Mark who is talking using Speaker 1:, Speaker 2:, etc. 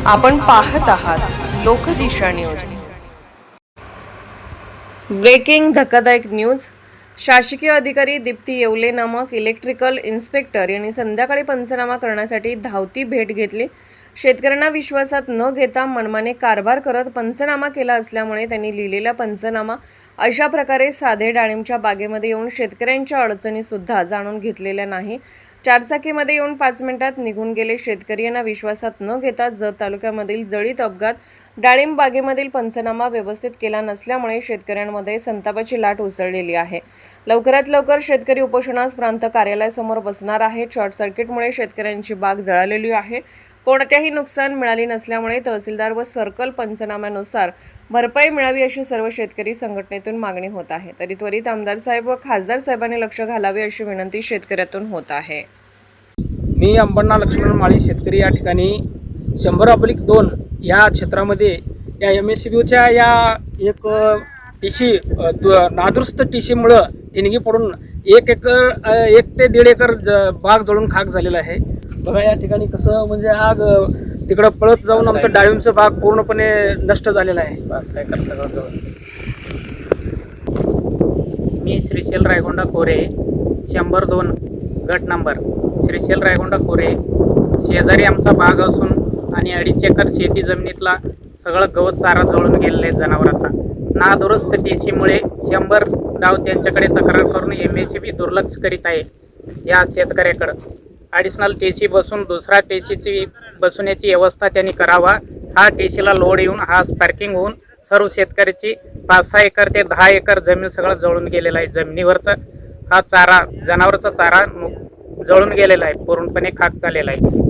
Speaker 1: आपण पाहत आहात लोकदिशा न्यूज। ब्रेकिंग धक्कादायक न्यूज। शासकीय अधिकारी दीप्ती येवले नामक इलेक्ट्रिकल इन्स्पेक्टर यांनी संध्याकाळी पंचनामा करण्यासाठी धावती भेट घेतली। शेतकऱ्यांना विश्वासात न घेता मनमाने कारभार करत पंचनामा केला असल्यामुळे त्यांनी लिहिलेला पंचनामा अशा प्रकारे साधे डाळिंबच्या बागेमध्ये येऊन शेतकऱ्यांच्या अडचणी सुद्धा जाणून घेतलेल्या नाही। चारचाकीमध्ये येऊन 5 मिनिटात निघून गेले। शेतकरी यांना विश्वासात न घेता जत तालुक्यामधील जळीत अपघात डाळिंब बागेमधील पंचनामा व्यवस्थित केला नसल्यामुळे शेतकऱ्यांमध्ये संतापाची लाट उसळलेली आहे। लवकरात लवकर शेतकरी उपोषणास प्रांत कार्यालयासमोर बसणार आहे। शॉर्ट सर्किटमुळे शेतकऱ्यांची बाग जळालेली आहे। कोणत्याही नुकसान मिळाली नसल्यामुळे तहसीलदार व सर्कल पंचनाम्यानुसार भरपाई मिळावी अशी सर्व शेतकरी संघटनेतून मागणी होत आहे। तरी त्वरित आमदार साहेब व खासदार साहेबांनी लक्ष घालावे अशी विनंती शेतकऱ्यातून होत आहे।
Speaker 2: मी अंबण्णा लक्ष्मण माळी शेतकरी या ठिकाणी 100/2 या क्षेत्रामध्ये या MSCBच्या या एक टीसी नादुरुस्त टीसीमुळे ठिणगी पडून 1 ते 1.5 एकर बाग जळून खाक झालेला आहे। बघा या ठिकाणी कसं म्हणजे आग तिकडं पळत जाऊन आमचं डाळिंबचं बाग पूर्णपणे नष्ट झालेला आहे। 5 एकर सगळं जळून।
Speaker 3: मी श्रीशैल रायगोंडा कोरे 100/2 गट नंबर श्रीशैल रायगोंडा कोरे शेजारी आमचा बाग असून आणि 2.5 एकर शेती जमिनीतला सगळं गवत चारा जळून गेलेला आहे जनावरांचा। नादुरुस्त टीसीमुळे 100 गाव त्यांच्याकडे तक्रार करून MSCB दुर्लक्ष करीत आहे। या शेतकऱ्याकडं ॲडिशनल टीसी बसून दुसरा टीसीची बसवण्याची व्यवस्था त्यांनी करावा। हा टीसीला लोड येऊन हा स्पार्किंग होऊन सर्व शेतकऱ्याची 5-6 एकर ते 10 एकर जमीन सगळं जळून गेलेला आहे। जमिनीवरचा हा चारा जनावरांचा चारा जळून गेलेला आहे, पूर्णपणे खाक झालेला आहे।